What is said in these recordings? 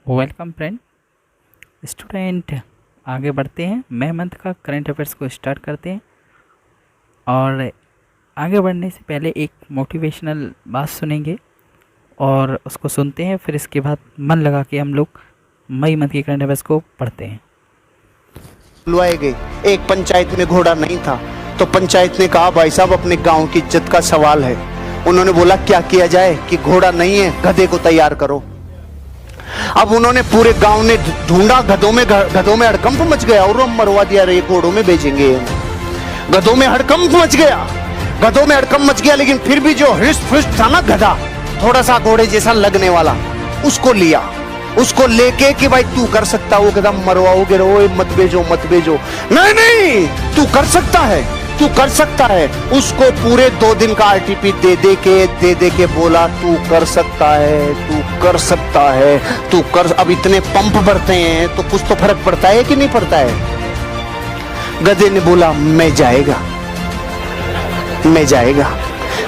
Welcome friend student. आगे बढ़ते हैं, मई मंथ का करंट अफेयर्स को स्टार्ट करते हैं। और आगे बढ़ने से पहले एक मोटिवेशनल बात सुनेंगे और उसको सुनते हैं, फिर इसके बाद मन लगा के हम लोग मई मंथ के करंट अफेयर्स को पढ़ते हैं। बुलवाए गए, एक पंचायत में घोड़ा नहीं था तो पंचायत ने कहा भाई साहब अपने गांव की इज्जत का सवाल है। उन्होंने बोला क्या किया जाए कि घोड़ा नहीं है, गधे को तैयार करो। अब उन्होंने पूरे गांव ने ढूंढा, गधों में हड़कंप मच गया और मरवा दिया, रे घोड़ों में बेचेंगे। गधों में हड़कंप मच गया, लेकिन फिर भी जो हृष्ट पुष्ट था ना गधा, थोड़ा सा घोड़े जैसा लगने वाला, उसको लिया, उसको लेके कि भाई तू कर सकता। वो कहता मरवाओगे रो, मत बेचो। नहीं तू कर सकता है। उसको पूरे 2 दिन का आरटीपी दे के बोला तू कर सकता है। अब इतने पंप भरते हैं तो कुछ तो फर्क पड़ता है कि नहीं पड़ता है। गधे ने बोला मैं जाएगा,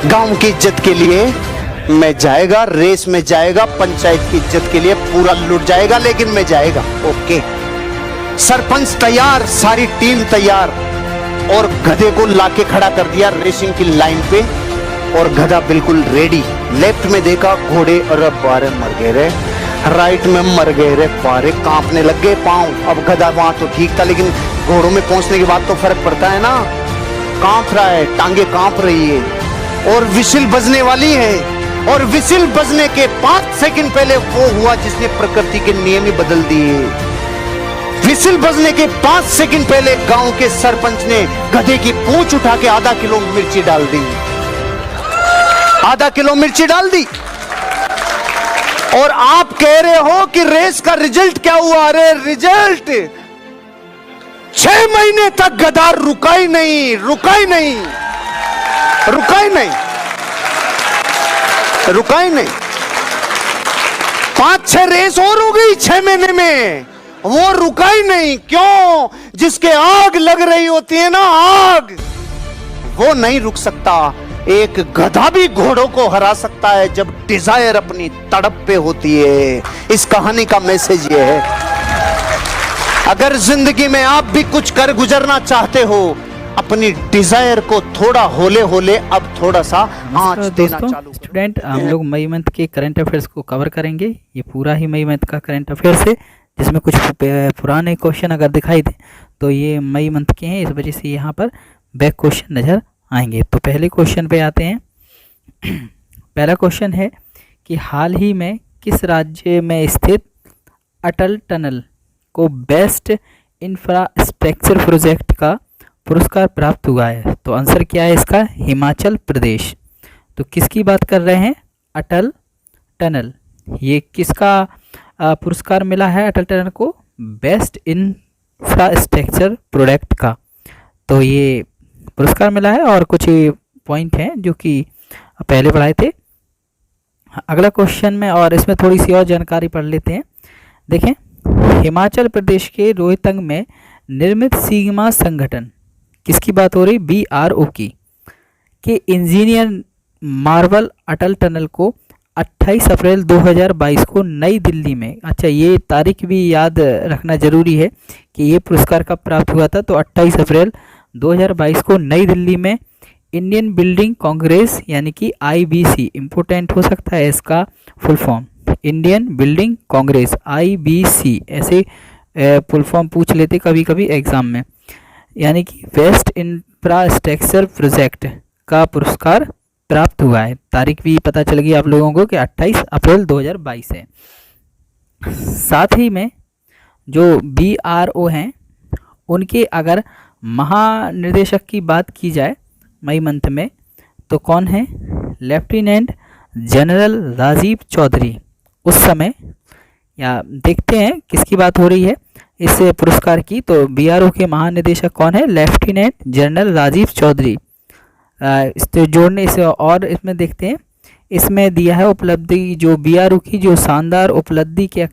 गांव की इज्जत के लिए मैं जाएगा, रेस में जाएगा, पंचायत की इज्जत के लिए पूरा लुट जाएगा, लेकिन मैं जाएगा। ओके, सरपंच तैयार, सारी टीम तैयार, और गधे को लाके खड़ा कर दिया रेसिंग की लाइन पे, और गधा बिल्कुल रेडी। लेफ्ट में देखा घोड़े, अरे बारे मर गए रे, राइट में मर गए रे, बारे कांपने लग गए पांव। अब गधा वहां तो ठीक था, लेकिन घोड़ों में पहुंचने के बाद तो फर्क पड़ता है ना, कांप रहा है, टांगे कांप रही है, और विसिल बजने वाली है। और विसिल बजने के 5 सेकंड पहले वो हुआ जिसने प्रकृति के नियम ही बदल दिए। विसिल बजने के 5 सेकंड पहले गांव के सरपंच ने गधे की पूंछ उठा के आधा किलो मिर्ची डाल दी। और आप कह रहे हो कि रेस का रिजल्ट क्या हुआ? अरे रिजल्ट 6 महीने तक गधा रुका ही नहीं। 5-6 रेस और हो गई 6 महीने में, वो रुका ही नहीं। क्यों? जिसके आग लग रही होती है ना, आग, वो नहीं रुक सकता। एक गधा भी घोड़ों को हरा सकता है जब डिजायर अपनी तड़प पे होती है। इस कहानी का मैसेज ये है, अगर जिंदगी में आप भी कुछ कर गुजरना चाहते हो, अपनी डिजायर को थोड़ा होले अब थोड़ा सा आंच देना चालू। स्टूडेंट, हम लोग मई मंथ के करंट अफेयर्स को कवर करेंगे। ये पूरा ही मई मंथ का करंट अफेयर्स है, जिसमें कुछ पुराने क्वेश्चन अगर दिखाई दे तो ये मई मंथ के हैं, इस वजह से यहाँ पर बैक क्वेश्चन नज़र आएंगे। तो पहले क्वेश्चन पे आते हैं। पहला क्वेश्चन है कि हाल ही में किस राज्य में स्थित अटल टनल को बेस्ट इंफ्रास्ट्रक्चर प्रोजेक्ट का पुरस्कार प्राप्त हुआ है? तो आंसर क्या है इसका? हिमाचल प्रदेश। तो किसकी बात कर रहे हैं? अटल टनल। ये किसका पुरस्कार मिला है अटल टनल को? बेस्ट इंफ्रास्ट्रक्चर प्रोजेक्ट का। तो ये पुरस्कार मिला है, और कुछ पॉइंट हैं जो कि पहले पढ़ाए थे। अगला क्वेश्चन में, और इसमें थोड़ी सी और जानकारी पढ़ लेते हैं। देखें, हिमाचल प्रदेश के रोहतंग में निर्मित सिग्मा संगठन, किसकी बात हो रही? BRO की, के इंजीनियर मार्वल अटल टनल को 28 अप्रैल 2022 को नई दिल्ली में, अच्छा ये तारीख भी याद रखना जरूरी है कि ये पुरस्कार कब प्राप्त हुआ था। तो 28 अप्रैल 2022 को नई दिल्ली में इंडियन बिल्डिंग कांग्रेस, यानी कि IBC, इम्पोर्टेंट हो सकता है इसका full form, Indian building Congress IBC, ऐसे फुल फॉर्म पूछ लेते कभी कभी एग्जाम में, यानी कि बेस्ट इंफ्रास्ट्रक्चर प्रोजेक्ट का पुरस्कार प्राप्त हुआ है। तारीख भी पता चल गई आप लोगों को कि 28 अप्रैल 2022 है। साथ ही में जो BRO हैं, उनके अगर महानिदेशक की बात की जाए मई मंथ में, तो कौन है? Lieutenant general Rajiv Chaudhary. उस समय, या देखते हैं किसकी बात हो रही है इस पुरस्कार की। तो BRO के महानिदेशक कौन है? Lieutenant general Rajiv Chaudhary. इससे जोड़ने से, और इसमें देखते हैं, इसमें दिया है उपलब्धि, जो BRO की जो शानदार उपलब्धि के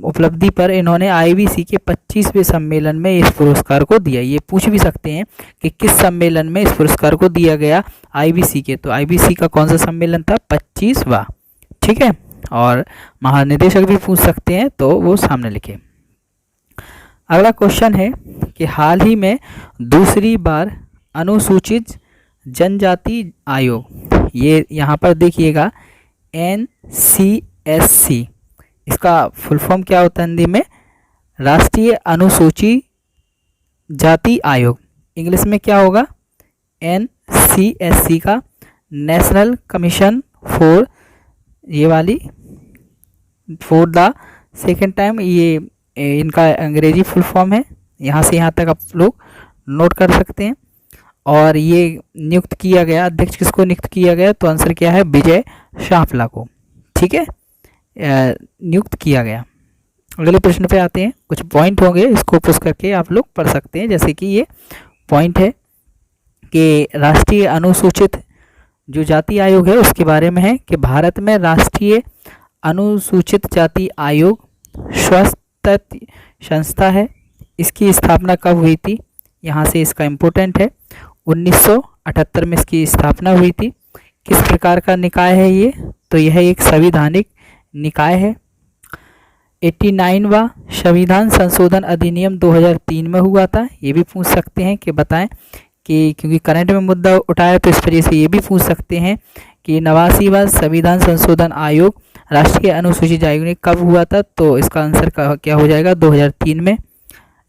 उपलब्धि पर इन्होंने IBC के 25वें सम्मेलन में इस पुरस्कार को दिया। ये पूछ भी सकते हैं कि किस सम्मेलन में इस पुरस्कार को दिया गया IBC के। तो IBC का कौन सा सम्मेलन था? 25वां। ठीक है, और महानिदेशक भी पूछ सकते हैं, तो वो सामने लिखे। अगला क्वेश्चन है कि हाल ही में दूसरी बार अनुसूचित जनजाति आयोग, ये यहाँ पर देखिएगा NCSC, इसका फुल फॉर्म क्या होता है हिंदी में, राष्ट्रीय अनुसूचित जाति आयोग। इंग्लिश में क्या होगा, NCSC का नेशनल कमीशन फॉर, ये वाली फॉर द सेकेंड टाइम, ये इनका अंग्रेजी फुल फॉर्म है। यहाँ से यहाँ तक आप लोग नोट कर सकते हैं। और ये नियुक्त किया गया, अध्यक्ष किसको नियुक्त किया गया, तो आंसर क्या है, विजय शाफला को, ठीक है, नियुक्त किया गया। अगले प्रश्न पे आते हैं। कुछ पॉइंट होंगे, इसको पुश करके आप लोग पढ़ सकते हैं। जैसे कि ये पॉइंट है कि राष्ट्रीय अनुसूचित जो जाति आयोग है उसके बारे में है कि भारत में राष्ट्रीय अनुसूचित जाति आयोग स्वस्थ संस्था है। इसकी स्थापना कब हुई थी, यहाँ से इसका इम्पोर्टेंट है, 1978 में इसकी स्थापना हुई थी। किस प्रकार का निकाय है ये, तो यह एक संवैधानिक निकाय है। 89वां संविधान संशोधन अधिनियम 2003 में हुआ था। ये भी पूछ सकते हैं कि बताएं, कि क्योंकि करंट में मुद्दा उठाया तो इस वजह से ये भी पूछ सकते हैं कि 89वां संविधान संशोधन आयोग राष्ट्रीय अनुसूचित आयोग ने कब हुआ था, तो इसका आंसर क्या हो जाएगा, 2003 में।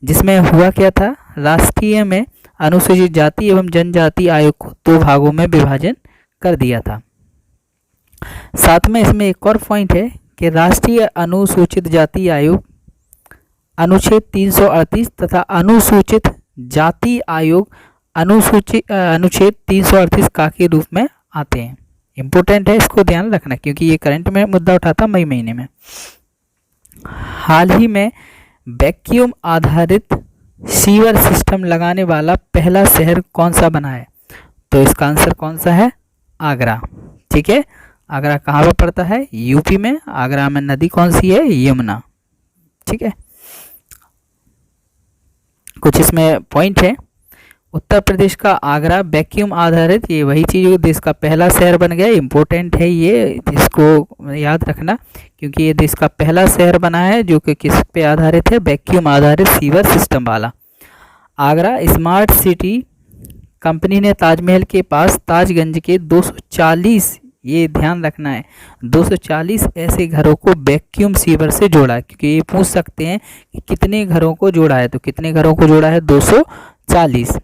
जिसमें हुआ क्या था, राष्ट्रीय में अनुसूचित जाति एवं जनजाति आयोग को 2 भागों में विभाजन कर दिया था। साथ में इसमें एक और पॉइंट है कि राष्ट्रीय अनुसूचित जाति आयोग अनुच्छेद 338 तथा अनुसूचित जाति आयोग अनुच्छेद 338 का के रूप में आते हैं। इम्पोर्टेंट है, इसको ध्यान रखना, क्योंकि ये करंट में मुद्दा उठा था मई महीने में। हाल ही में वैक्यूम आधारित सीवर सिस्टम लगाने वाला पहला शहर कौन सा बना है, तो इसका आंसर कौन सा है, आगरा, ठीक है। आगरा कहाँ पर पड़ता है, यूपी में। आगरा में नदी कौन सी है, यमुना, ठीक है। कुछ इसमें पॉइंट है। उत्तर प्रदेश का आगरा वैक्यूम आधारित, ये वही चीज़ जो देश का पहला शहर बन गया। इम्पोर्टेंट है ये, इसको याद रखना, क्योंकि ये देश का पहला शहर बना है जो कि किस पे आधारित है, वैक्यूम आधारित सीवर सिस्टम वाला। आगरा स्मार्ट सिटी कंपनी ने ताजमहल के पास ताजगंज के 240, ये ध्यान रखना है, 240 ऐसे घरों को वैक्यूम सीवर से जोड़ा, क्योंकि ये पूछ सकते हैं कि कितने घरों को जोड़ा है, तो कितने घरों को जोड़ा है, 240।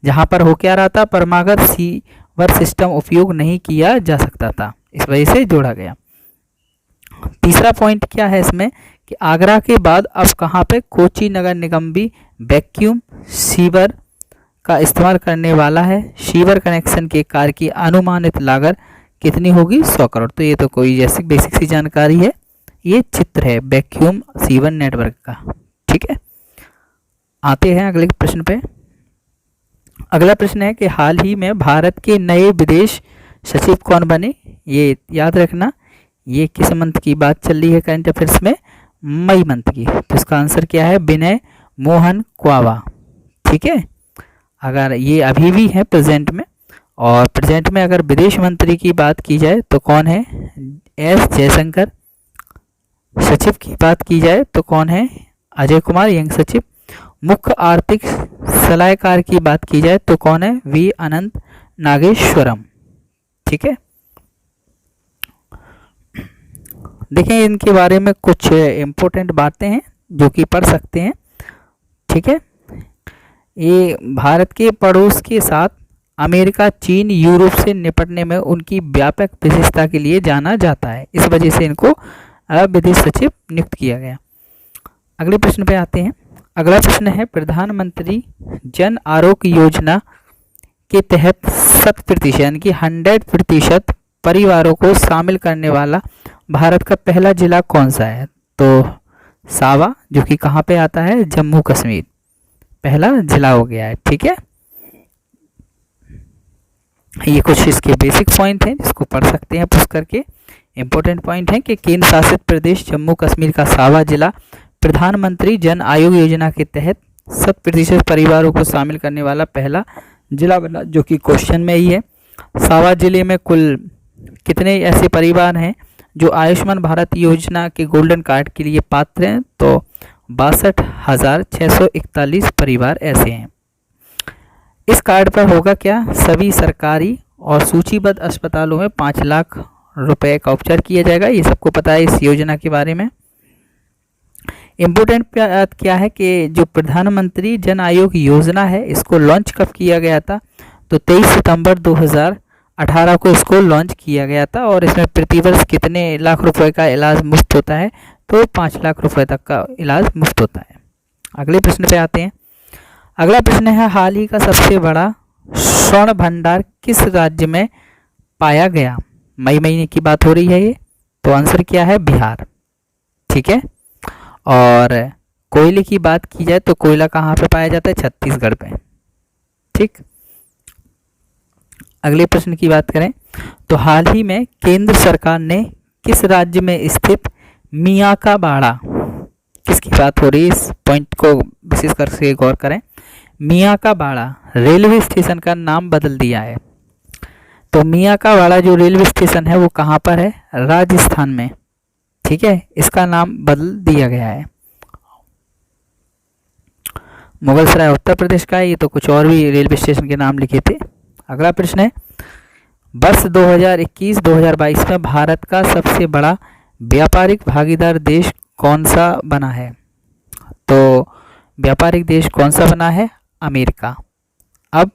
जहाँ पर हो क्या रहा था, परमागत सीवर सिस्टम उपयोग नहीं किया जा सकता था, इस वजह से जोड़ा गया। तीसरा पॉइंट क्या है इसमें कि आगरा के बाद अब कहाँ पे, कोची नगर निगम भी वैक्यूम सीवर का इस्तेमाल करने वाला है। सीवर कनेक्शन के कार्य की अनुमानित लागत कितनी होगी, 100 करोड़। तो ये तो कोई जैसी बेसिक सी जानकारी है, ये चित्र है वैक्यूम सीवर नेटवर्क का, ठीक है। आते हैं अगले प्रश्न पे। अगला प्रश्न है कि हाल ही में भारत के नए विदेश सचिव कौन बने, ये याद रखना। ये किस मंथ की बात चल रही है करंट अफेयर्स में, मई मंथ की। तो इसका आंसर क्या है, विनय मोहन क्वावा, ठीक है। अगर ये अभी भी है प्रेजेंट में, और प्रेजेंट में अगर विदेश मंत्री की बात की जाए तो कौन है, एस जयशंकर। सचिव की बात की जाए तो कौन है, अजय कुमार यंग सचिव। मुख्य आर्थिक सलाहकार की बात की जाए तो कौन है, वी अनंत नागेश्वरम, ठीक है। देखें इनके बारे में कुछ इम्पोर्टेंट बातें हैं जो कि पढ़ सकते हैं, ठीक है। ये भारत के पड़ोस के साथ अमेरिका, चीन, यूरोप से निपटने में उनकी व्यापक विशेषता के लिए जाना जाता है। इस वजह से इनको विदेश सचिव नियुक्त किया गया। अगले प्रश्न पे आते हैं। अगला प्रश्न है, प्रधानमंत्री जन आरोग्य योजना के तहत 100% यानी कि 100% परिवारों को शामिल करने वाला भारत का पहला जिला कौन सा है, तो सावा, जो कि कहाँ पे आता है, जम्मू कश्मीर, पहला जिला हो गया है, ठीक है। ये कुछ इसके बेसिक पॉइंट हैं जिसको पढ़ सकते हैं पुश करके। इंपॉर्टेंट पॉइंट है कि केंद्र शासित प्रदेश जम्मू कश्मीर का सावा जिला प्रधानमंत्री जन आरोग्य योजना के तहत 100% परिवारों को शामिल करने वाला पहला जिला बना, जो कि क्वेश्चन में ही है। सावा जिले में कुल कितने ऐसे परिवार हैं जो आयुष्मान भारत योजना के गोल्डन कार्ड के लिए पात्र हैं, तो 62,641 परिवार ऐसे हैं। इस कार्ड पर होगा क्या, सभी सरकारी और सूचीबद्ध अस्पतालों में 5 लाख रुपए का उपचार किया जाएगा। ये सबको पता है इस योजना के बारे में। इम्पोर्टेंट बात क्या है कि जो प्रधानमंत्री जन आयोग योजना है, इसको लॉन्च कब किया गया था, तो 23 सितंबर 2018 को इसको लॉन्च किया गया था। और इसमें प्रतिवर्ष कितने लाख रुपए का इलाज मुफ्त होता है, तो 5 लाख रुपए तक का इलाज मुफ्त होता है। अगले प्रश्न पे आते हैं। अगला प्रश्न है, हाल ही का सबसे बड़ा स्वर्ण भंडार किस राज्य में पाया गया। मई महीने की बात हो रही है ये, तो आंसर क्या है, बिहार। ठीक है। और कोयले की बात की जाए तो कोयला कहाँ पे पाया जाता है, छत्तीसगढ़ पे। ठीक। अगले प्रश्न की बात करें तो हाल ही में केंद्र सरकार ने किस राज्य में स्थित मियाकाबाड़ा, किसकी बात हो रही है, इस पॉइंट को विशेष करके गौर करें। मियाकाबाड़ा रेलवे स्टेशन का नाम बदल दिया है। तो मियाकाबाड़ा जो रेलवे स्टेशन है वो कहाँ पर है, राजस्थान में। ठीक है, इसका नाम बदल दिया गया है। मुगलसराय उत्तर प्रदेश का है, ये तो कुछ और भी रेलवे स्टेशन के नाम लिखे थे। अगला प्रश्न है, वर्ष 2021-2022 में भारत का सबसे बड़ा व्यापारिक भागीदार देश कौन सा बना है। तो व्यापारिक देश कौन सा बना है, अमेरिका। अब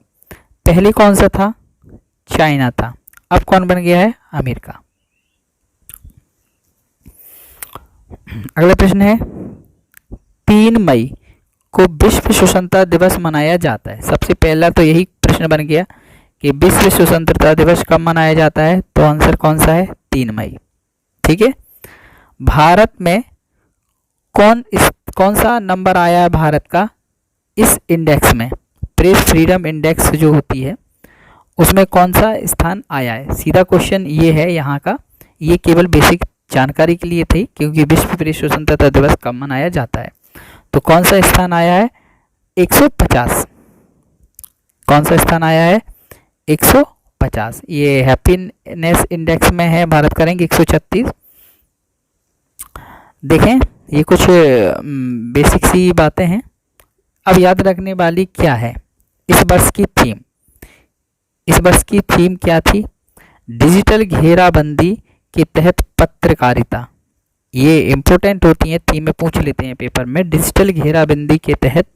पहले कौन सा था, चाइना था। अब कौन बन गया है, अमेरिका। अगला प्रश्न है, 3 मई को विश्व स्वतंत्रता दिवस मनाया जाता है। सबसे पहला तो यही प्रश्न बन गया कि विश्व स्वतंत्रता दिवस कब मनाया जाता है, तो आंसर कौन सा है, 3 मई। ठीक है। भारत में कौन सा नंबर आया है भारत का इस इंडेक्स में, प्रेस फ्रीडम इंडेक्स जो होती है उसमें कौन सा स्थान आया है। सीधा क्वेश्चन ये है यहाँ का, ये केवल बेसिक जानकारी के लिए थी, क्योंकि विश्व प्रेस स्वतंत्रता दिवस कब मनाया जाता है। तो कौन सा स्थान आया है, 150। कौन सा स्थान आया है, 150। ये हैप्पीनेस इंडेक्स में है, भारत का रैंक 136। देखें, ये कुछ बेसिक सी बातें हैं। अब याद रखने वाली क्या है, इस वर्ष की थीम। इस वर्ष की थीम क्या थी, डिजिटल घेराबंदी के तहत पत्रकारिता। ये इम्पोर्टेंट होती है, थीम में पूछ लेते हैं पेपर में, डिजिटल घेराबंदी के तहत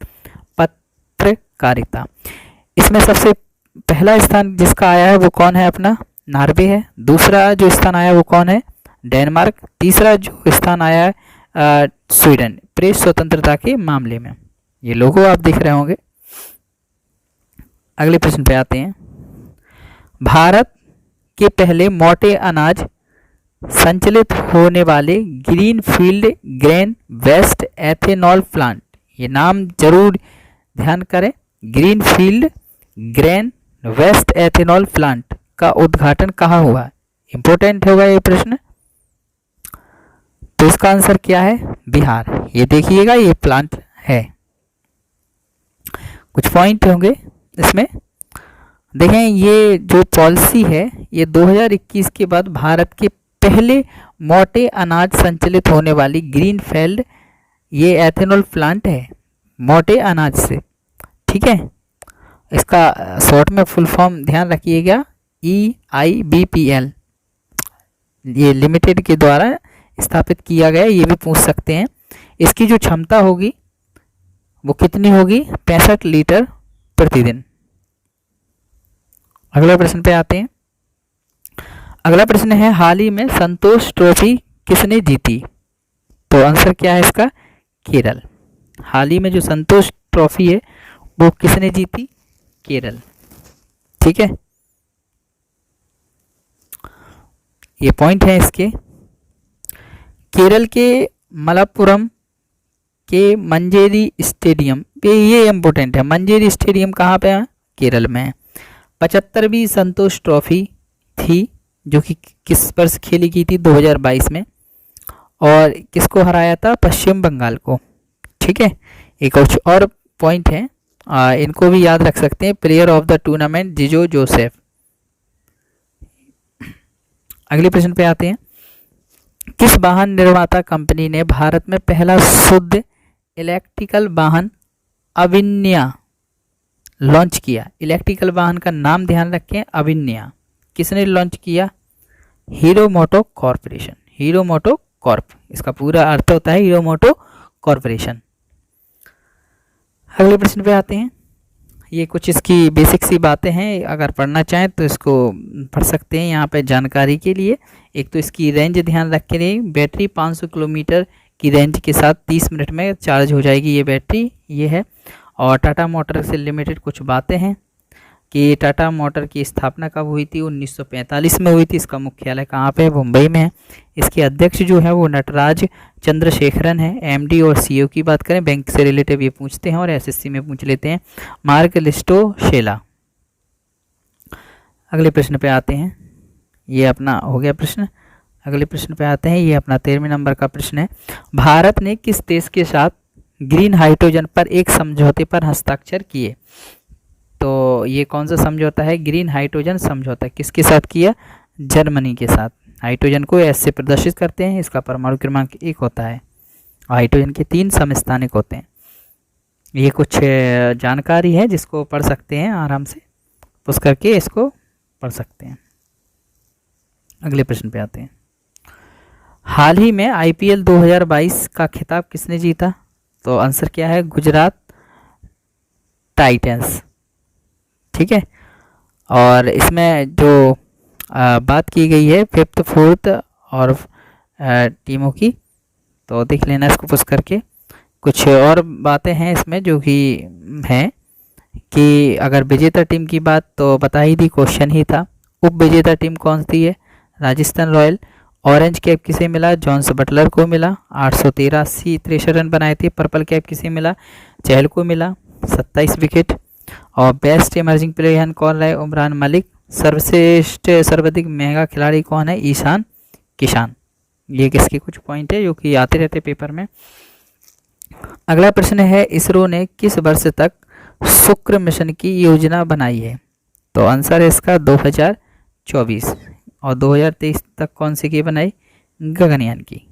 पत्रकारिता। इसमें सबसे पहला स्थान जिसका आया है वो कौन है, अपना नॉर्वे है। दूसरा जो स्थान आया वो कौन है, डेनमार्क। तीसरा जो स्थान आया है स्वीडन, प्रेस स्वतंत्रता के मामले में। ये लोगो आप देख रहे होंगे। अगले प्रश्न पे आते हैं। भारत के पहले मोटे अनाज संचालित होने वाले green field grain waste ethanol plant, ये नाम जरूर ध्यान करें, green field grain waste ethanol plant का उद्घाटन कहाँ हुआ। इंपॉर्टेंट होगा ये प्रश्न। तो इसका आंसर क्या है, बिहार। ये देखिएगा, ये प्लांट है। कुछ पॉइंट होंगे इसमें। देखें, ये जो पॉलिसी है ये 2021 के बाद भारत के पहले मोटे अनाज संचालित होने वाली ग्रीन फील्ड ये एथेनॉल प्लांट है, मोटे अनाज से। ठीक है। इसका शॉर्ट में फुल फॉर्म ध्यान रखिएगा, EIBPL, ये लिमिटेड के द्वारा स्थापित किया गया। ये भी पूछ सकते हैं। इसकी जो क्षमता होगी वो कितनी होगी, 65 लीटर प्रतिदिन। अगला प्रश्न पे आते हैं। अगला प्रश्न है, हाल ही में संतोष ट्रॉफी किसने जीती। तो आंसर क्या है इसका, केरल। हाल ही में जो संतोष ट्रॉफी है वो किसने जीती, केरल। ठीक है, ये पॉइंट है इसके। केरल के मलप्पुरम के मंजेरी स्टेडियम पे, ये इम्पोर्टेंट है, मंजेरी स्टेडियम कहाँ पे है, केरल में है। 75वीं संतोष ट्रॉफी थी जो कि किस वर्ष खेली गई थी, 2022 में। और किसको हराया था, पश्चिम बंगाल को। ठीक है। एक और पॉइंट है, इनको भी याद रख सकते हैं, player of the tournament Jijo Joseph. अगले प्रश्न पे आते हैं। किस वाहन निर्माता कंपनी ने भारत में पहला शुद्ध इलेक्ट्रिकल वाहन अविन्या लॉन्च किया? इलेक्ट्रिकल वाहन का नाम ध्यान रखें, अविन्या। किसने लॉन्च किया? हीरो मोटो कॉरपोरेशन। हीरो मोटो कॉर्प, इसका पूरा अर्थ होता है हीरो मोटो कॉरपोरेशन। अगले प्रश्न पे आते हैं। ये कुछ इसकी बेसिक सी बातें हैं, अगर पढ़ना चाहें तो इसको पढ़ सकते हैं यहाँ पे जानकारी के लिए। एक तो इसकी रेंज ध्यान रख के रही, बैटरी 500 किलोमीटर की रेंज के साथ 30 मिनट में चार्ज हो जाएगी ये बैटरी, ये है। और टाटा मोटर से रिलेटेड कुछ बातें हैं कि टाटा मोटर की स्थापना कब हुई थी? 1945 में हुई थी। इसका मुख्यालय कहाँ पे है? मुंबई में है। इसके अध्यक्ष जो है वो नटराज चंद्रशेखरन है। एमडी और सीईओ की बात करें, बैंक से रिलेटिव ये पूछते हैं और एसएससी में पूछ लेते हैं, मार्क लिस्टो शेला। अगले प्रश्न पे आते हैं। ये अपना हो गया प्रश्न। अगले प्रश्न पे आते हैं। ये अपना 13वें नंबर का प्रश्न है। भारत ने किस देश के साथ ग्रीन हाइड्रोजन पर एक समझौते पर हस्ताक्षर किए? तो ये कौन सा समझौता है? ग्रीन हाइड्रोजन समझौता। किसके साथ किया? जर्मनी के साथ। हाइड्रोजन को एस से प्रदर्शित करते हैं, इसका परमाणु क्रमांक 1 होता है। हाइड्रोजन के 3 समस्थानिक होते हैं। ये कुछ जानकारी है जिसको पढ़ सकते हैं, आराम से पुश करके इसको पढ़ सकते हैं। अगले प्रश्न पे आते हैं। हाल ही में आईपीएल 2022 का खिताब किसने जीता? तो आंसर क्या है? गुजरात टाइटंस। ठीक है। और इसमें जो बात की गई है 5th 4th और टीमों की, तो देख लेना इसको पुश करके। कुछ और बातें हैं इसमें जो कि हैं कि अगर विजेता टीम की बात तो बता ही दी, क्वेश्चन ही था। उप विजेता टीम कौन सी है? राजस्थान रॉयल। ऑरेंज कैप किसे मिला? जॉन्स बटलर को मिला, 883 रन बनाए थे। पर्पल कैप किसे मिला? चहल को मिला, 27 विकेट। और बेस्ट इमर्जिंग प्लेयर कौन रहे? उमरान मलिक। सर्वश्रेष्ठ सर्वाधिक महंगा खिलाड़ी कौन है? ईशान किशान। ये किसके कुछ पॉइंट है जो कि आते रहते पेपर में। अगला प्रश्न है, इसरो ने किस वर्ष तक शुक्र मिशन की योजना बनाई है? तो आंसर है इसका 2024। और 2023 तक कौन सी की बनाई? गगनयान की।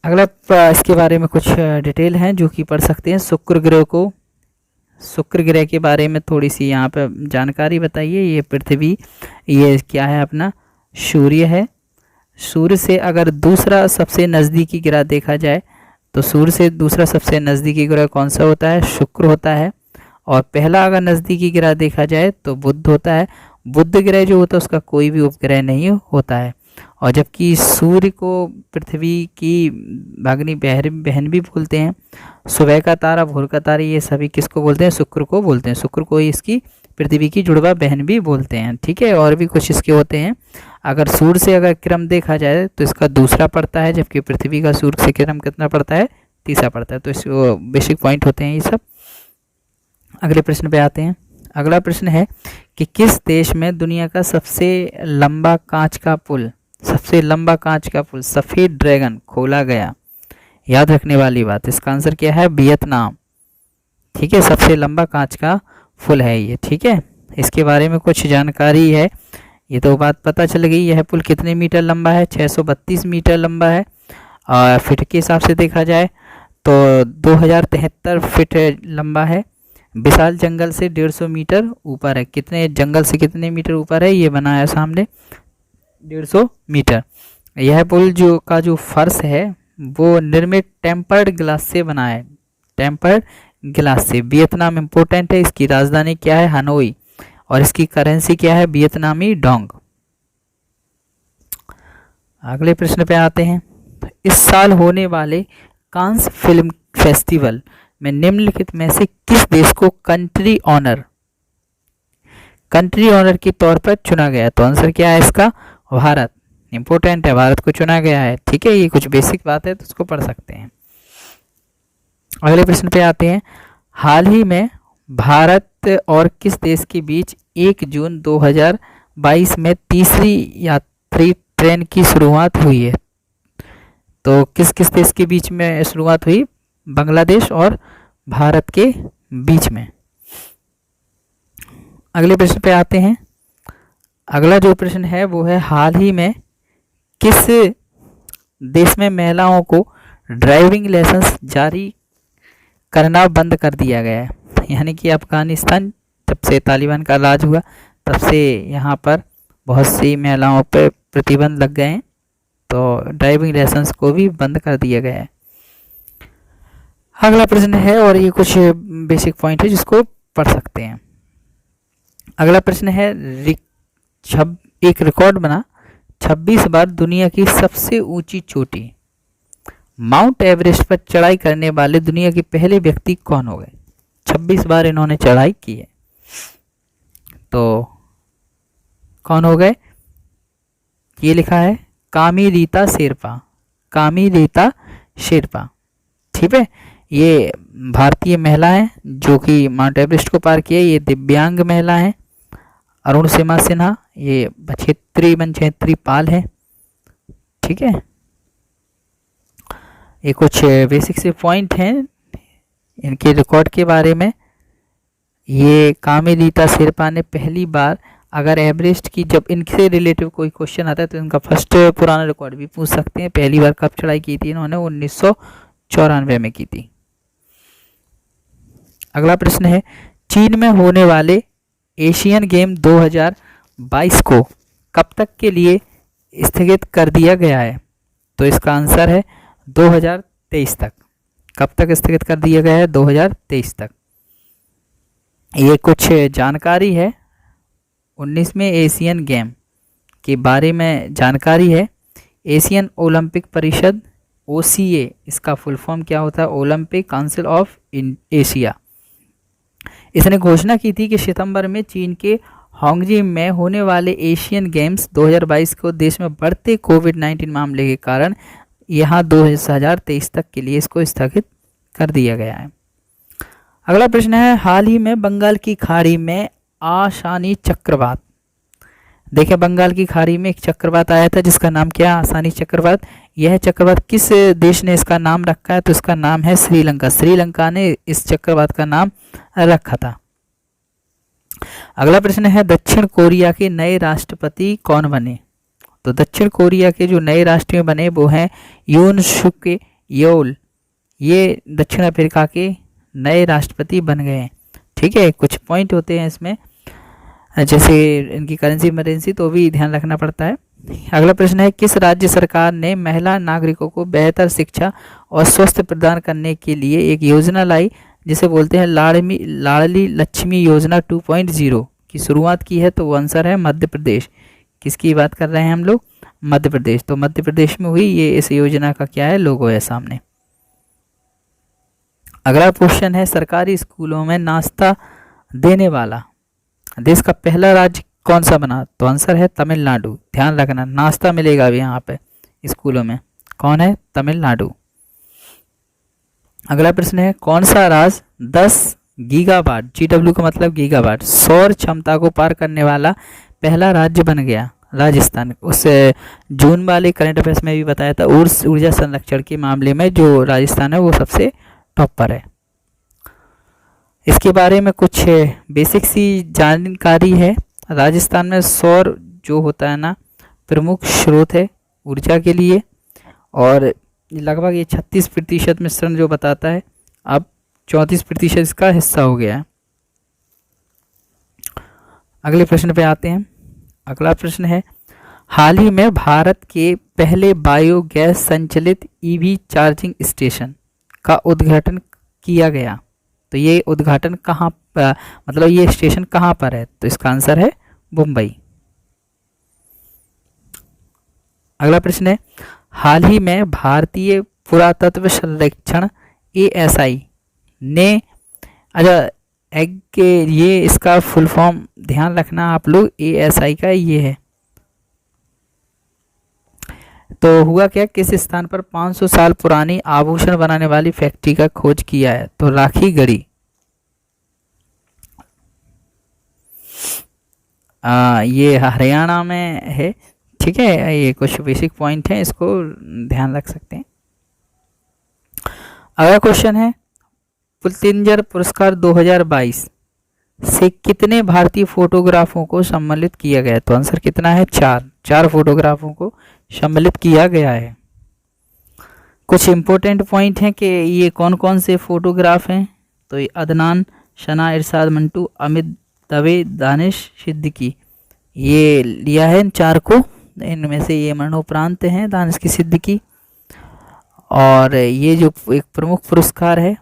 अगला इसके बारे में कुछ डिटेल हैं जो कि पढ़ सकते हैं। शुक्र ग्रह के बारे में थोड़ी सी यहाँ पर जानकारी बताइए। ये पृथ्वी, ये क्या है अपना? सूर्य है। सूर्य से अगर दूसरा सबसे नज़दीकी ग्रह देखा जाए तो सूर्य से दूसरा सबसे नज़दीकी ग्रह कौन सा होता है? शुक्र होता है। और पहला अगर नज़दीकी ग्रह देखा जाए तो बुध होता है। बुध ग्रह जो होता है उसका कोई भी उपग्रह नहीं होता है। और जबकि सूर्य को पृथ्वी की भागनी बहन भी बोलते हैं। सुबह का तारा, भोर का तारा, ये सभी किसको बोलते हैं? शुक्र को बोलते हैं। शुक्र को ही इसकी पृथ्वी की जुड़वा बहन भी बोलते हैं। ठीक है। और भी कुछ इसके होते हैं। अगर सूर्य से अगर क्रम देखा जाए तो इसका दूसरा पड़ता है, जबकि पृथ्वी का सूर्य से क्रम कितना पड़ता है? तीसरा पड़ता है। तो इस बेसिक पॉइंट होते हैं ये सब। अगले प्रश्न पे आते हैं। अगला प्रश्न है कि किस देश में दुनिया का सबसे लंबा कांच का पुल सफ़ेद ड्रैगन खोला गया? याद रखने वाली बात, इसका आंसर क्या है? वियतनाम। ठीक है। सबसे लंबा कांच का पुल है ये। ठीक है। इसके बारे में कुछ जानकारी है, ये तो बात पता चल गई। यह पुल कितने मीटर लंबा है? 632 मीटर लंबा है। और फिट के हिसाब से देखा जाए तो 2073 फिट लंबा है। विशाल जंगल से 150 मीटर ऊपर है। कितने जंगल से कितने मीटर ऊपर है? ये बना है सामने 150 मीटर। यह पुल जो फर्श है वो निर्मित टेम्पर्ड ग्लास से बना है। टेम्पर्ड ग्लास से। वियतनाम इम्पोर्टेंट है। इसकी राजधानी क्या है? हनोई। और इसकी करेंसी क्या है? वियतनामी डोंग। अगले प्रश्न पे आते हैं। इस साल होने वाले कांस फिल्म फेस्टिवल में निम्नलिखित में से किस देश को कंट्री ऑनर के तौर पर चुना गया? तो आंसर क्या है इसका? भारत। इंपॉर्टेंट है, भारत को चुना गया है। ठीक है। ये कुछ बेसिक बात है तो उसको पढ़ सकते हैं। अगले प्रश्न पे आते हैं। हाल ही में भारत और किस देश के बीच 1 जून 2022 में तीसरी यात्री ट्रेन की शुरुआत हुई है? तो किस किस देश के बीच में शुरुआत हुई? बांग्लादेश और भारत के बीच में। अगले प्रश्न पे आते हैं। अगला जो प्रश्न है वो है, हाल ही में किस देश में महिलाओं को ड्राइविंग लाइसेंस जारी करना बंद कर दिया गया है? यानी कि अफगानिस्तान, जब से तालिबान का राज हुआ तब से यहाँ पर बहुत सी महिलाओं पर प्रतिबंध लग गए हैं, तो ड्राइविंग लाइसेंस को भी बंद कर दिया गया है। अगला प्रश्न है, और ये कुछ बेसिक पॉइंट है जिसको पढ़ सकते हैं। अगला प्रश्न है, एक रिकॉर्ड बना 26 बार दुनिया की सबसे ऊंची चोटी माउंट एवरेस्ट पर चढ़ाई करने वाले दुनिया के पहले व्यक्ति कौन हो गए? 26 बार इन्होंने चढ़ाई की है, तो कौन हो गए? ये लिखा है कामिरीता शेरपा, कामिरीता शेरपा। ठीक है, ये भारतीय महिला है जो कि माउंट एवरेस्ट को पार किया। ये दिव्यांग महिला है। अरुणिमा सिन्हा, ये वनक्षेत्री पाल है। ठीक है, ये कुछ बेसिक से पॉइंट हैं इनके रिकॉर्ड के बारे में। ये कामिरीता शेरपा ने पहली बार, अगर एवरेस्ट की जब इनसे रिलेटिव कोई क्वेश्चन आता है तो इनका फर्स्ट पुराना रिकॉर्ड भी पूछ सकते हैं। पहली बार कब चढ़ाई की थी इन्होंने? 1994 में की थी। अगला प्रश्न है, चीन में होने वाले एशियन गेम 2022 को कब तक के लिए स्थगित कर दिया गया है? तो इसका आंसर है 2023 तक। कब तक स्थगित कर दिया गया है? 2023 तक। ये कुछ जानकारी है 19वें एशियन गेम के बारे में जानकारी है। एशियन ओलंपिक परिषद, OCA, इसका फुल फॉर्म क्या होता है? Olympic council of Asia. इसने घोषणा की थी कि सितंबर में चीन के हांगजी में होने वाले एशियन गेम्स 2022 को देश में बढ़ते कोविड-19 मामले के कारण यहाँ 2023 तक के लिए इसको स्थगित कर दिया गया है। अगला प्रश्न है, हाल ही में बंगाल की खाड़ी में आसानी चक्रवात। देखिए, बंगाल की खाड़ी में एक चक्रवात आया था जिसका नाम क्या है? आसानी चक्रवात। यह चक्रवात किस देश ने इसका नाम रखा है? तो इसका नाम है श्रीलंका। श्रीलंका ने इस चक्रवात का नाम रखा था। अगला प्रश्न है, दक्षिण कोरिया के नए राष्ट्रपति कौन बने? तो दक्षिण कोरिया के जो नए राष्ट्रपति बने वो हैं यून सुक योल। ये दक्षिण अफ्रीका के नए राष्ट्रपति बन गए हैं। ठीक है, कुछ पॉइंट होते हैं इसमें, जैसे इनकी करेंसी मरेंसी, तो भी ध्यान रखना पड़ता है। अगला प्रश्न है, किस राज्य सरकार ने महिला नागरिकों को बेहतर शिक्षा और स्वास्थ्य प्रदान करने के लिए एक योजना लाई जिसे बोलते हैं लाडली लक्ष्मी योजना 2.0 की शुरुआत की है? तो वो आंसर है मध्य प्रदेश। किसकी बात कर रहे हैं हम लोग? मध्य प्रदेश। तो मध्य प्रदेश में हुई ये, इस योजना का क्या है? लोगो है सामने। अगला क्वेश्चन है, सरकारी स्कूलों में नाश्ता देने वाला देश का पहला राज्य कौन सा बना? तो आंसर है तमिलनाडु। ध्यान रखना, नाश्ता मिलेगा अभी यहाँ पे स्कूलों में। कौन है? तमिलनाडु। अगला प्रश्न है, कौन सा राज्य 10 गीगावाट, GW का मतलब गीगावाट, सौर क्षमता को पार करने वाला पहला राज्य बन गया? राजस्थान। उस जून वाले करंट अफेयर्स में भी बताया था, ऊर्जा संरक्षण के मामले में जो राजस्थान है वो सबसे टॉप पर है। इसके बारे में कुछ बेसिक सी जानकारी है। राजस्थान में सौर जो होता है ना, प्रमुख स्रोत है ऊर्जा के लिए, और लगभग ये 36% मिश्रण जो बताता है, अब 34% इसका हिस्सा हो गया है। अगले प्रश्न पे आते हैं। अगला प्रश्न है, हाल ही में भारत के पहले बायोगैस संचालित EV चार्जिंग स्टेशन का उद्घाटन किया गया। तो ये उद्घाटन कहाँ पर, मतलब ये स्टेशन कहाँ पर है? तो इसका आंसर है मुंबई। अगला प्रश्न है, हाल ही में भारतीय पुरातत्व सर्वेक्षण ASI ने, ये इसका फुल फॉर्म ध्यान रखना आप लोग, ASI का ये है। तो हुआ क्या, किस स्थान पर 500 साल पुरानी आभूषण बनाने वाली फैक्ट्री का खोज किया है? तो राखीगढ़ी। ये हरियाणा में है। ठीक है, ये कुछ बेसिक पॉइंट हैं, इसको ध्यान रख सकते हैं। अगला क्वेश्चन है, पुलित्जर पुरस्कार 2022 से कितने भारतीय फोटोग्राफों को सम्मानित किया गया? तो आंसर कितना है? 4 फोटोग्राफों को सम्मिलित किया गया है। कुछ इम्पोर्टेंट पॉइंट हैं कि ये कौन कौन से फोटोग्राफ हैं। तो ये अदनान, शना, इरशाद मंटू, अमित दवे, दानिश सिद्दीकी, ये लिया है इन 4 को। इनमें से ये मरणोपरांत हैं दानिश की सिद्दीकी। और ये जो एक प्रमुख पुरस्कार है,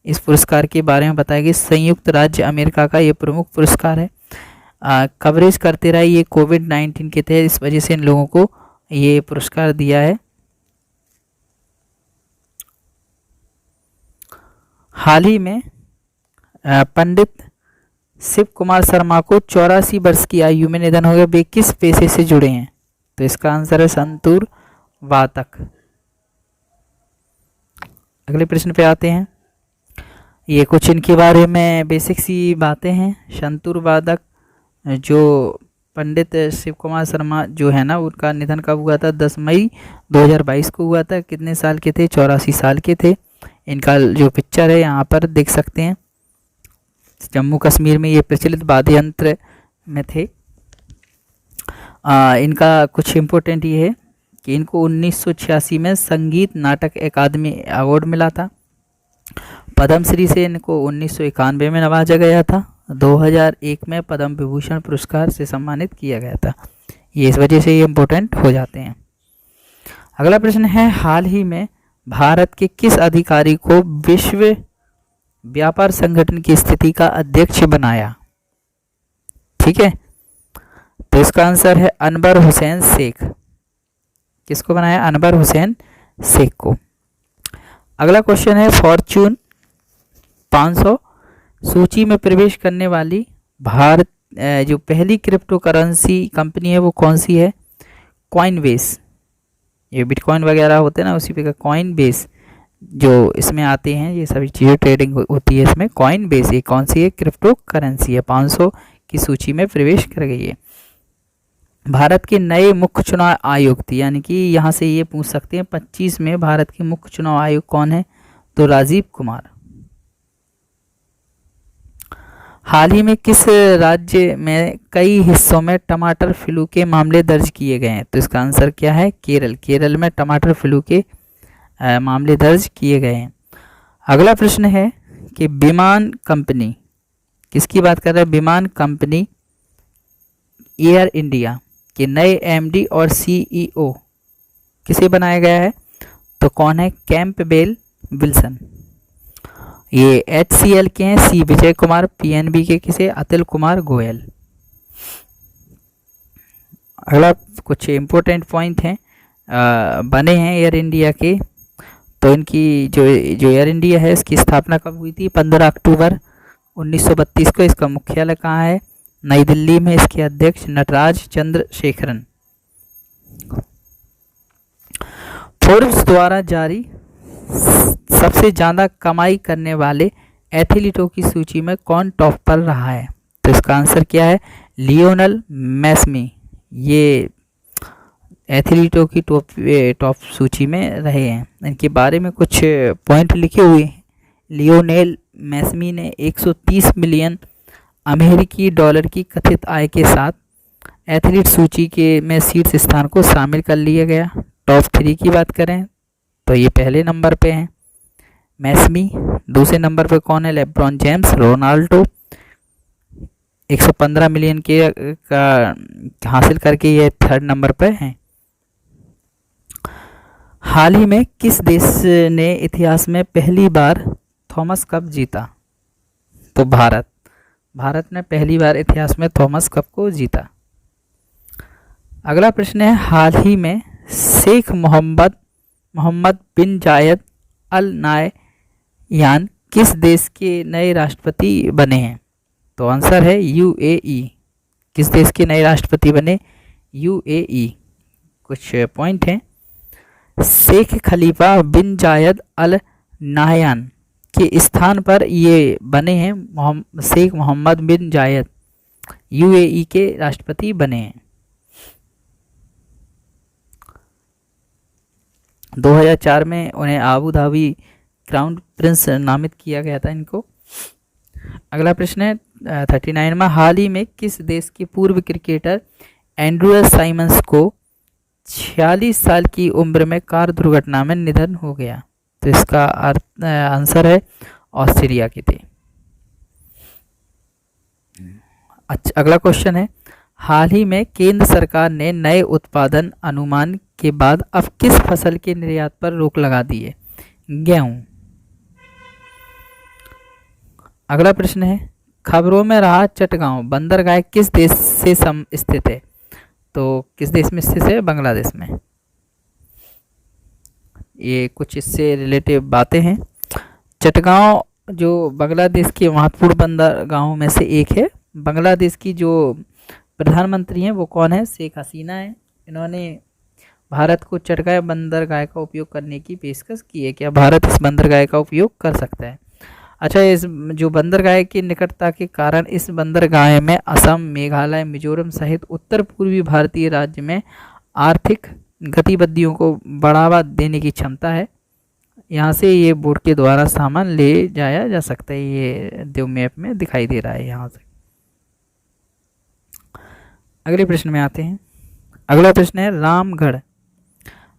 इस पुरस्कार के बारे में बताया कि संयुक्त राज्य अमेरिका का ये प्रमुख पुरस्कार है। कवरेज करते रहे ये कोविड-19 के तहत, इस वजह से इन लोगों को ये पुरस्कार दिया है। हाल ही में पंडित शिव कुमार शर्मा को 84 वर्ष की आयु में निधन हो गया। वे किस पेशे से जुड़े हैं? तो इसका आंसर है संतूर वादक। अगले प्रश्न पे आते हैं। ये कुछ इनके बारे में बेसिक सी बातें हैं। संतूर वादक जो पंडित शिव कुमार शर्मा जो है ना, उनका निधन कब हुआ था? 10 मई 2022 को हुआ था। कितने साल के थे? 84 साल के थे। इनका जो पिक्चर है यहाँ पर देख सकते हैं। जम्मू कश्मीर में ये प्रचलित वाद्य यंत्र में थे। इनका कुछ इम्पोर्टेंट ये है कि इनको 1986 में संगीत नाटक अकादमी अवार्ड मिला था। पद्मश्री से इनको 1991 में नवाजा गया था। 2001 में पद्म विभूषण पुरस्कार से सम्मानित किया गया था। ये इस वजह से ये इम्पोर्टेंट हो जाते हैं। अगला प्रश्न है, हाल ही में भारत के किस अधिकारी को विश्व व्यापार संगठन की स्थिति का अध्यक्ष बनाया? ठीक है, तो इसका आंसर है अनवर हुसैन शेख। किसको बनाया? अनवर हुसैन शेख को। अगला क्वेश्चन है, फॉर्च्यून 500 सूची में प्रवेश करने वाली भारत जो पहली क्रिप्टो करेंसी कंपनी है वो कौन सी है? कॉइनबेस। ये बिटकॉइन वगैरह होते हैं ना, उसी पे का कॉइनबेस जो इसमें आते हैं, ये सभी चीज़ें ट्रेडिंग होती है इसमें। कॉइनबेस ये कौन सी है? क्रिप्टो करेंसी है। 500 की सूची में प्रवेश कर गई है। भारत के नए मुख्य चुनाव आयुक्त, यानी कि यहाँ से ये पूछ सकते हैं 25 में भारत के मुख्य चुनाव आयुक्त कौन है? तो राजीव कुमार। हाल ही में किस राज्य में कई हिस्सों में टमाटर फ्लू के मामले दर्ज किए गए हैं? तो इसका आंसर क्या है? केरल। केरल में टमाटर फ्लू के मामले दर्ज किए गए हैं। अगला प्रश्न है कि विमान कंपनी, किसकी बात कर रहे हैं? विमान कंपनी एयर इंडिया के नए एमडी और सीईओ किसे बनाया गया है? तो कौन है? Campbell Wilson. ये HCL के हैं सी विजय कुमार, PNB के किसे? अतुल कुमार गोयल। अगला कुछ इम्पोर्टेंट पॉइंट हैं बने हैं एयर इंडिया के। तो इनकी जो एयर इंडिया है इसकी स्थापना कब हुई थी? 15 अक्टूबर 1932 को। इसका मुख्यालय कहाँ है? नई दिल्ली में। इसके अध्यक्ष नटराज चंद्रशेखरन। फोर्ब्स द्वारा जारी सबसे ज़्यादा कमाई करने वाले एथलीटों की सूची में कौन टॉप पर रहा है? तो इसका आंसर क्या है? Lionel Messi. ये एथलीटों की टॉप सूची में रहे हैं। इनके बारे में कुछ पॉइंट लिखे हुए हैं। लियोनेल मेसी ने 130 मिलियन अमेरिकी डॉलर की कथित आय के साथ एथलीट सूची के में शीर्ष स्थान को शामिल कर लिया गया। टॉप 3 की बात करें तो ये पहले नंबर पे हैं मेसी। दूसरे नंबर पे कौन है? LeBron James. रोनाल्डो 115 मिलियन के हासिल करके ये 3rd नंबर पर हैं। हाल ही में किस देश ने इतिहास में पहली बार थॉमस कप जीता? तो भारत। भारत ने पहली बार इतिहास में थॉमस कप को जीता। अगला प्रश्न है, हाल ही में शेख मोहम्मद बिन जायद अल नाहयान किस देश के नए राष्ट्रपति बने हैं? तो आंसर है UAE। किस देश के नए राष्ट्रपति बने? UAE। कुछ पॉइंट हैं। शेख खलीफा बिन जायद अल नाहयान के स्थान पर ये बने हैं शेख मोहम्मद बिन जायद, UAE के राष्ट्रपति बने हैं। 2004 में उन्हें आबू धाबी क्राउन प्रिंस नामित किया गया था इनको। अगला प्रश्न है 39वां, हाल ही में किस देश के पूर्व क्रिकेटर एंड्रू साइमंस को 46 साल की उम्र में कार दुर्घटना में निधन हो गया? तो इसका आंसर है ऑस्ट्रेलिया के थे। अच्छा, अगला क्वेश्चन है, हाल ही में केंद्र सरकार ने नए उत्पादन अनुमान के बाद अब किस फसल के निर्यात पर रोक लगा दी है? गेहूं। अगला प्रश्न है, खबरों में रहा चटगांव बंदरगाह किस देश से स्थित है? तो किस देश में स्थित है? बांग्लादेश में। ये कुछ इससे रिलेटिव बातें हैं। चटगांव जो बांग्लादेश के महत्वपूर्ण बंदरगाहों में से एक है। बांग्लादेश की जो प्रधानमंत्री हैं वो कौन है? शेख हसीना है। इन्होंने भारत को चटगांव बंदरगाह का उपयोग करने की पेशकश की है। क्या भारत इस बंदरगाह का उपयोग कर सकता है? अच्छा, इस जो बंदरगाह की निकटता के कारण इस बंदरगाह में असम, मेघालय, मिजोरम सहित उत्तर पूर्वी भारतीय राज्य में आर्थिक गतिविधियों को बढ़ावा देने की क्षमता है। यहाँ से ये बोट के द्वारा सामान ले जाया जा सकता है। ये देव मैप में दिखाई दे रहा है यहाँ से। अगले प्रश्न में आते हैं। अगला प्रश्न है,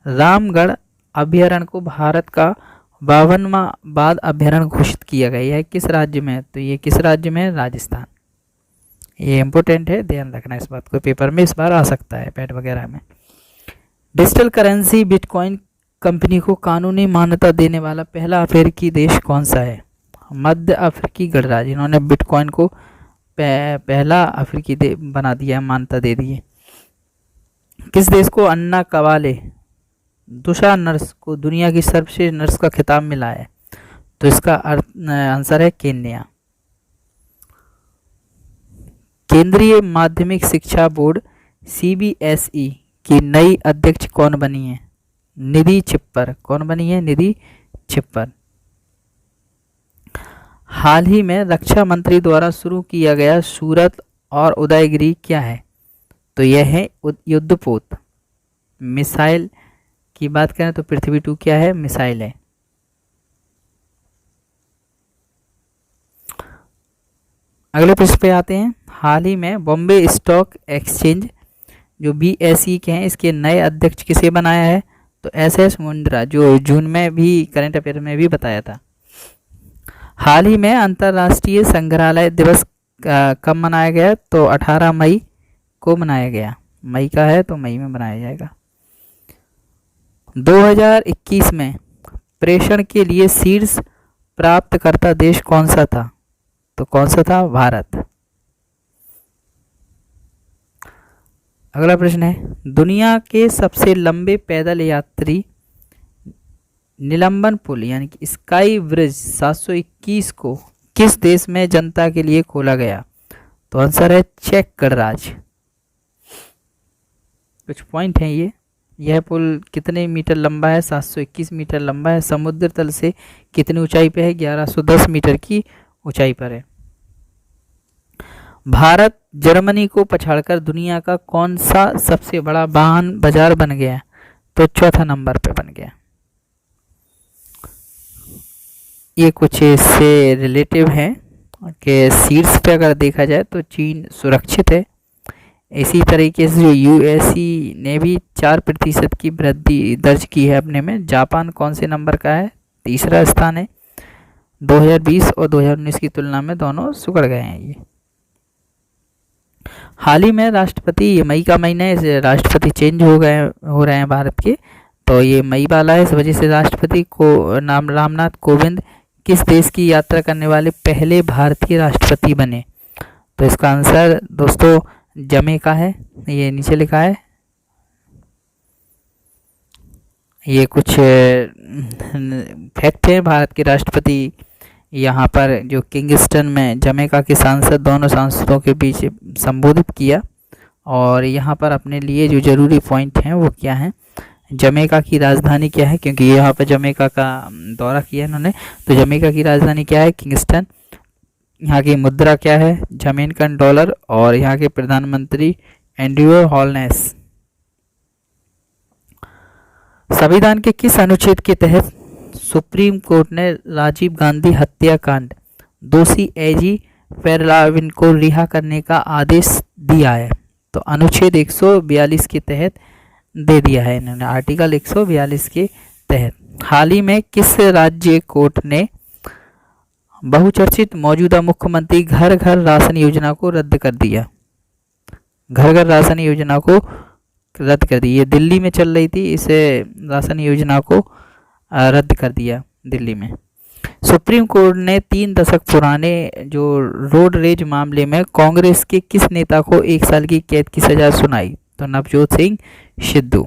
रामगढ़ अभयारण्य को भारत का 52वां बाघ अभयारण्य घोषित किया गया है किस राज्य में? तो ये किस राज्य में है? राजस्थान। ये इम्पोर्टेंट है, ध्यान रखना इस बात को, पेपर में इस बार आ सकता है पैट वगैरह में। डिजिटल करेंसी बिटकॉइन कंपनी को कानूनी मान्यता देने वाला पहला अफ्रीकी देश कौन सा है? मध्य अफ्रीकी गणराज्य। इन्होंने बिटकॉइन को पहला अफ्रीकी बना दिया है, मान्यता दे दी है। किस देश को अन्ना कवाले दुशा नर्स को दुनिया की सर्वश्रेष्ठ नर्स का खिताब मिला है? तो इसका आंसर है केन्या। केंद्रीय माध्यमिक शिक्षा बोर्ड CBSE की नई अध्यक्ष कौन बनी है? निधि छिप्पर। कौन बनी है? निधि छिप्पर। हाल ही में रक्षा मंत्री द्वारा शुरू किया गया सूरत और उदयगिरी क्या है? तो यह है युद्धपोत। मिसाइल की बात करें तो पृथ्वी 2 क्या है? मिसाइल है। अगले प्रश्न पे आते हैं। हाल ही में बॉम्बे स्टॉक एक्सचेंज जो BSE के हैं, इसके नए अध्यक्ष किसे बनाया है? तो SS मुंद्रा, जो जून में भी करंट अफेयर में भी बताया था। हाल ही में अंतर्राष्ट्रीय संग्रहालय दिवस कब मनाया गया? तो 18 मई को मनाया गया। मई का है तो मई में मनाया जाएगा। 2021 में प्रेषण के लिए शीर्ष प्राप्तकर्ता देश कौन सा था? तो कौन सा था? भारत। अगला प्रश्न है, दुनिया के सबसे लंबे पैदल यात्री निलंबन पुल यानी कि स्काई ब्रिज 721 को किस देश में जनता के लिए खोला गया? तो आंसर है चेक गणराज्य। कुछ पॉइंट हैं ये। यह पुल कितने मीटर लंबा है? 721 मीटर लंबा है। समुद्र तल से कितनी ऊंचाई पे है? 1110 मीटर की ऊंचाई पर है। भारत जर्मनी को पछाड़कर दुनिया का कौन सा सबसे बड़ा वाहन बाजार बन गया? तो चौथा नंबर पे बन गया। ये कुछ इससे रिलेटिव है कि शीर्ष पे अगर देखा जाए तो चीन सुरक्षित है। इसी तरीके से जो USE ने भी 4% की वृद्धि दर्ज की है अपने में। जापान कौन से नंबर का है? तीसरा स्थान है। 2020 और 2019 की तुलना में दोनों सुधर गए हैं। ये हाल ही में राष्ट्रपति, ये मई का महीना है, राष्ट्रपति चेंज हो रहे हैं भारत के, तो ये मई वाला है। इस वजह से राष्ट्रपति को रामनाथ कोविंद किस देश की यात्रा करने वाले पहले भारतीय राष्ट्रपति बने? तो इसका आंसर दोस्तों जमैका है। ये नीचे लिखा है। ये कुछ फैक्ट है। भारत के राष्ट्रपति यहाँ पर जो किंगस्टन में जमैका के सांसद, दोनों सांसदों के बीच संबोधित किया और यहाँ पर अपने लिए जो जरूरी पॉइंट हैं वो क्या हैं? जमैका की राजधानी क्या है? क्योंकि यहाँ पर जमैका का दौरा किया इन्होंने, तो जमैका की राजधानी क्या है? किंगस्टन। यहाँ की मुद्रा क्या है? Jamaican dollar. और यहाँ के प्रधानमंत्री एंड्रयू हॉलनेस। संविधान के किस अनुच्छेद के तहत सुप्रीम कोर्ट ने राजीव गांधी हत्याकांड दोषी AG पेरलाविन को रिहा करने का आदेश दिया है? तो अनुच्छेद 142 के तहत दे दिया है इन्होंने आर्टिकल 142 के तहत। हाल ही में किस राज्य कोर्ट ने बहुचर्चित मौजूदा मुख्यमंत्री घर घर राशन योजना को रद्द कर दिया? घर घर राशन योजना को रद्द कर दी। ये दिल्ली में चल रही थी, इसे राशन योजना को रद्द कर दिया दिल्ली में। सुप्रीम कोर्ट ने 3 दशक पुराने जो रोड रेज मामले में कांग्रेस के किस नेता को 1 साल की कैद की सजा सुनाई? तो नवजोत सिंह सिद्धू।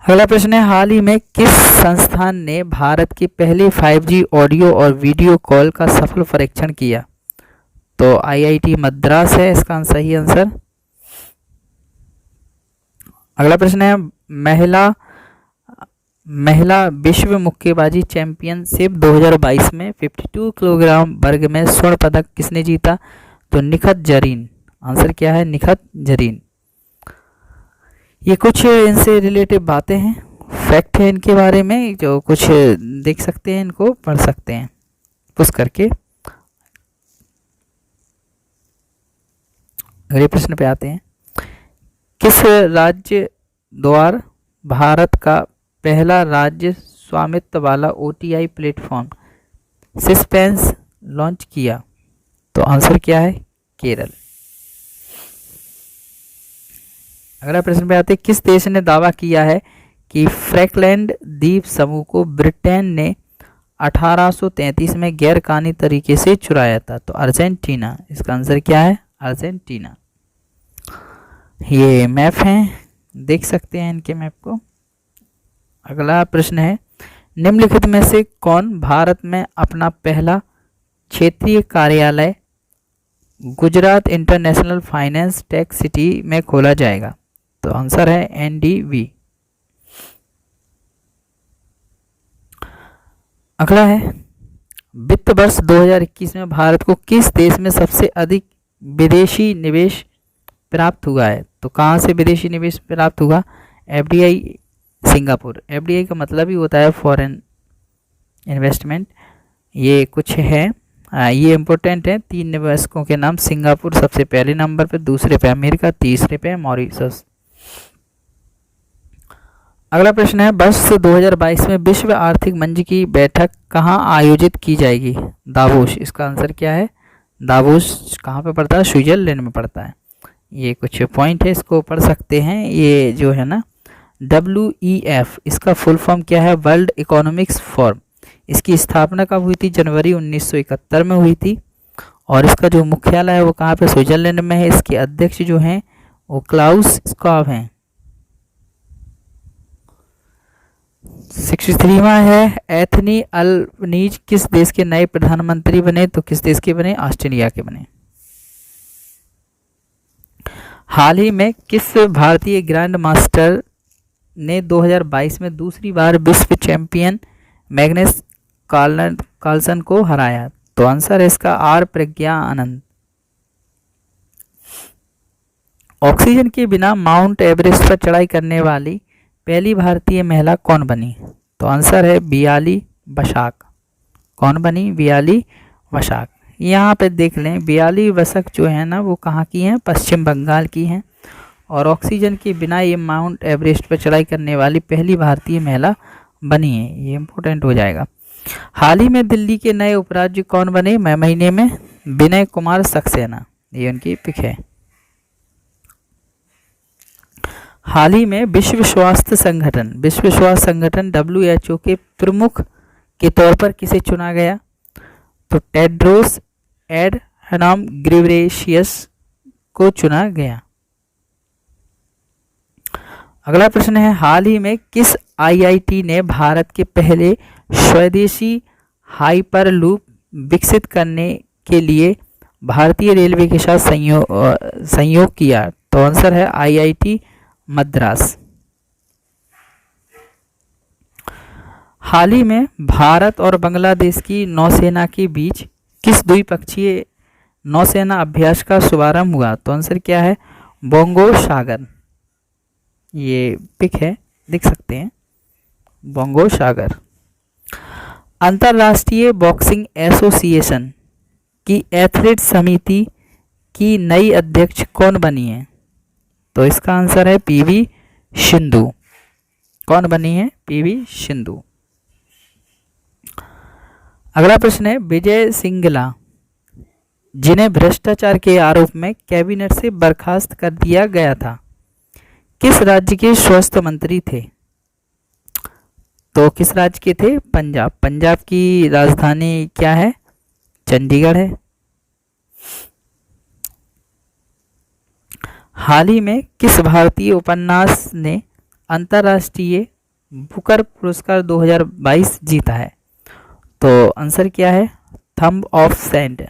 अगला प्रश्न है, हाल ही में किस संस्थान ने भारत के पहले 5G ऑडियो और वीडियो कॉल का सफल परीक्षण किया? तो IIT मद्रास है इसका सही आंसर। अगला प्रश्न है, महिला विश्व मुक्केबाजी चैंपियनशिप 2022 में 52 किलोग्राम वर्ग में स्वर्ण पदक किसने जीता? तो निखत जरीन। आंसर क्या है? निखत जरीन। ये कुछ इनसे रिलेटेड बातें हैं, फैक्ट है इनके बारे में, जो कुछ देख सकते हैं, इनको पढ़ सकते हैं पुश करके। अगले प्रश्न पे आते हैं, किस राज्य द्वारा भारत का पहला राज्य स्वामित्व वाला OTI प्लेटफॉर्म सिस्पेंस लॉन्च किया? तो आंसर क्या है? केरल। अगला प्रश्न पे आते हैं, किस देश ने दावा किया है कि फैकलैंड द्वीप समूह को ब्रिटेन ने 1833 में गैरकानूनी तरीके से चुराया था? तो अर्जेंटीना। इसका आंसर क्या है? अर्जेंटीना। ये मैप हैं, देख सकते हैं इनके मैप को। अगला प्रश्न है, निम्नलिखित में से कौन भारत में अपना पहला क्षेत्रीय कार्यालय Gujarat international finance tech city में खोला जाएगा? तो आंसर है NDV। अगला है, वित्त वर्ष 2021 में भारत को किस देश में सबसे अधिक विदेशी निवेश प्राप्त हुआ है? तो कहाँ से विदेशी निवेश प्राप्त हुआ? FDI Singapore. FDI का मतलब ही होता है फॉरेन इन्वेस्टमेंट। ये कुछ है, ये इम्पोर्टेंट है। 3 निवेशकों के नाम, सिंगापुर सबसे पहले नंबर पे, दूसरे पे अमेरिका, तीसरे पे मॉरिशस। अगला प्रश्न है, वर्ष 2022 में विश्व आर्थिक मंच की बैठक कहाँ आयोजित की जाएगी? दावोस। इसका आंसर क्या है? दावोस कहाँ पे पड़ता है? स्विट्जरलैंड में पड़ता है। ये कुछ पॉइंट है, इसको पढ़ सकते हैं। ये जो है ना WEF, इसका फुल फॉर्म क्या है? World economics forum. इसकी स्थापना कब हुई थी? जनवरी 1971 में हुई थी। और इसका जो मुख्यालय है वो कहाँ पे? स्विट्जरलैंड में है। इसके अध्यक्ष जो हैं वो क्लाउस स्वाब हैं। 63वां है, एथनी अल्बनीज किस देश के नए प्रधानमंत्री बने? तो किस देश के बने? ऑस्ट्रेलिया के बने। हाल ही में किस भारतीय ग्रैंड मास्टर ने 2022 में दूसरी बार विश्व चैंपियन मैग्नस कार्लसन को हराया? तो आंसर है इसका R प्रज्ञा आनंद। ऑक्सीजन के बिना माउंट एवरेस्ट पर चढ़ाई करने वाली पहली भारतीय महिला कौन बनी? तो आंसर है बियाली बसाक। कौन बनी? बियाली बसाक। यहाँ पे देख लें, बियाली बसाक जो है ना वो कहाँ की हैं? पश्चिम बंगाल की हैं। और ऑक्सीजन के बिना ये माउंट एवरेस्ट पर चढ़ाई करने वाली पहली भारतीय महिला बनी है। ये इम्पोर्टेंट हो जाएगा। हाल ही में दिल्ली के नए उपराज्य कौन बने मई महीने में? विनय कुमार सक्सेना, ये उनकी पिक है। हाल ही में विश्व स्वास्थ्य संगठन WHO के प्रमुख के तौर पर किसे चुना गया? तो टेड्रोस एडहानॉम घेब्रेयेसस को चुना गया। अगला प्रश्न है, हाल ही में किस IIT ने भारत के पहले स्वदेशी हाइपरलूप विकसित करने के लिए भारतीय रेलवे के साथ संयोग किया? तो आंसर है IIT मद्रास। हाल ही में भारत और बांग्लादेश की नौसेना के बीच किस द्विपक्षीय नौसेना अभ्यास का शुभारंभ हुआ? तो आंसर क्या है? बोंगो सागर। ये पिक है, देख सकते हैं, बोंगो सागर। अंतर्राष्ट्रीय बॉक्सिंग एसोसिएशन की एथलीट समिति की नई अध्यक्ष कौन बनी है? तो इसका आंसर है पीवी सिंधु। कौन बनी है? पीवी सिंधु। अगला प्रश्न है, विजय सिंगला जिन्हें भ्रष्टाचार के आरोप में कैबिनेट से बर्खास्त कर दिया गया था, किस राज्य के स्वास्थ्य मंत्री थे? तो किस राज्य के थे? पंजाब। पंजाब की राजधानी क्या है? चंडीगढ़ है। हाल ही में किस भारतीय उपन्यास ने अंतर्राष्ट्रीय बुकर पुरस्कार 2022 जीता है? तो आंसर क्या है? Thumb of sand.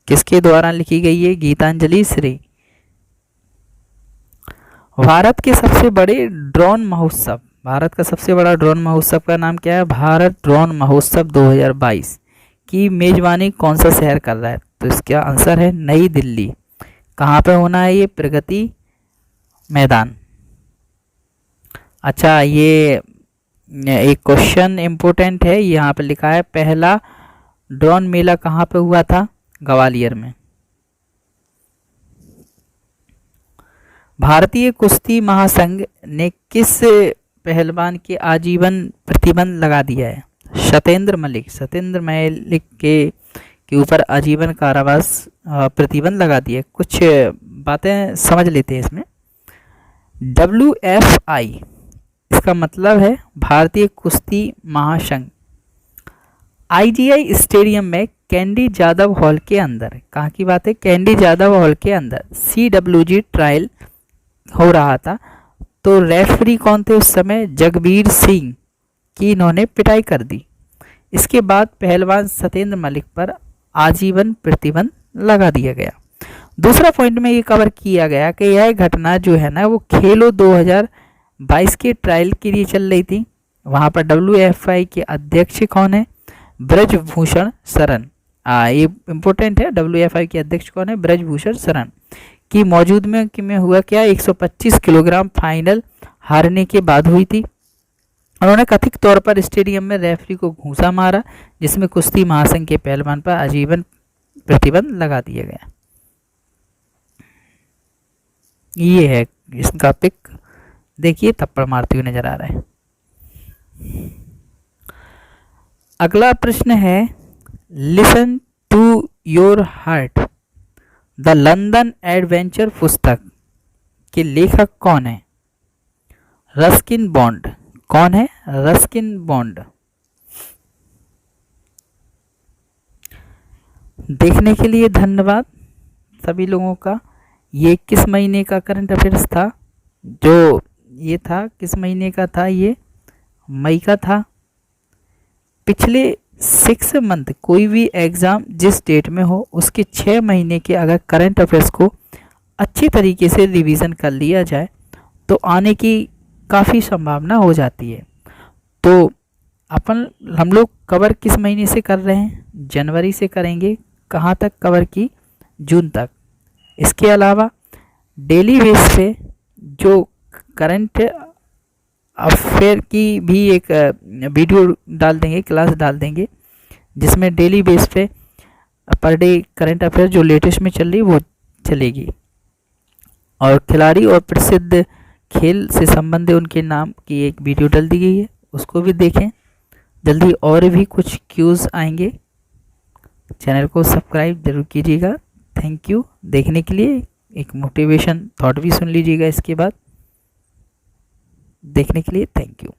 किसके द्वारा लिखी गई है? गीतांजलि श्री। भारत के सबसे बड़े ड्रोन महोत्सव, भारत का सबसे बड़ा ड्रोन महोत्सव का नाम क्या है? भारत ड्रोन महोत्सव 2022 की मेजबानी कौन सा शहर कर रहा है? तो इसका आंसर है नई दिल्ली। कहाँ पे होना है ये? प्रगति मैदान। अच्छा, ये एक क्वेश्चन इम्पोर्टेंट है, यहाँ पे लिखा है पहला ड्रोन मेला कहाँ पे हुआ था? ग्वालियर में। भारतीय कुश्ती महासंघ ने किस पहलवान के आजीवन प्रतिबंध लगा दिया है? सत्येंद्र मलिक। सत्येंद्र मलिक के ऊपर आजीवन कारावास प्रतिबंध लगा दिया। कुछ बातें समझ लेते हैं इसमें। WFI इसका मतलब है भारतीय कुश्ती महासंघ। IGI स्टेडियम में कैंडी जादव हॉल के अंदर, कहाँ की बात है? कैंडी जादव हॉल के अंदर CWG ट्रायल हो रहा था, तो रेफरी कौन थे उस समय? जगबीर सिंह की इन्होंने पिटाई कर दी। इसके बाद पहलवान सत्येंद्र मलिक पर आजीवन प्रतिबंध लगा दिया गया। दूसरा पॉइंट में ये कवर किया गया कि यह घटना जो है ना वो खेलो 2022 के ट्रायल के लिए चल रही थी। वहाँ पर WFI के अध्यक्ष कौन है? ब्रजभूषण शरण। ये इम्पोर्टेंट है, WFI के अध्यक्ष कौन है? ब्रजभूषण शरण की मौजूदगी में हुआ क्या? 125 किलोग्राम फाइनल हारने के बाद हुई थी। उन्होंने कथित तौर पर स्टेडियम में रेफरी को घूंसा मारा, जिसमें कुश्ती महासंघ के पहलवान पर आजीवन प्रतिबंध लगा दिया गया। ये है इसका पिक, देखिए थप्पड़ मारते हुए नजर आ रहा है। अगला प्रश्न है, listen to your heart the London adventure पुस्तक के लेखक कौन है? Ruskin Bond. कौन है? Ruskin Bond. देखने के लिए धन्यवाद सभी लोगों का। ये किस महीने का करंट अफेयर्स था? जो ये था किस महीने का था? ये मई का था। पिछले 6 मंथ कोई भी एग्ज़ाम जिस डेट में हो उसके 6 महीने के अगर करंट अफेयर्स को अच्छी तरीके से रिवीजन कर लिया जाए तो आने की काफ़ी संभावना हो जाती है। तो हम लोग कवर किस महीने से कर रहे हैं? जनवरी से करेंगे। कहाँ तक कवर की? जून तक। इसके अलावा डेली बेस पे जो करंट अफेयर की भी एक वीडियो डाल देंगे, क्लास डाल देंगे, जिसमें डेली बेस पे पर डे करंट अफेयर जो लेटेस्ट में चल रही वो चलेगी। और खिलाड़ी और प्रसिद्ध खेल से संबंधित उनके नाम की एक वीडियो डाल दी गई है, उसको भी देखें। जल्दी और भी कुछ क्यूज़ आएंगे, चैनल को सब्सक्राइब जरूर कीजिएगा। थैंक यू देखने के लिए। एक मोटिवेशन थॉट भी सुन लीजिएगा इसके बाद। देखने के लिए थैंक यू।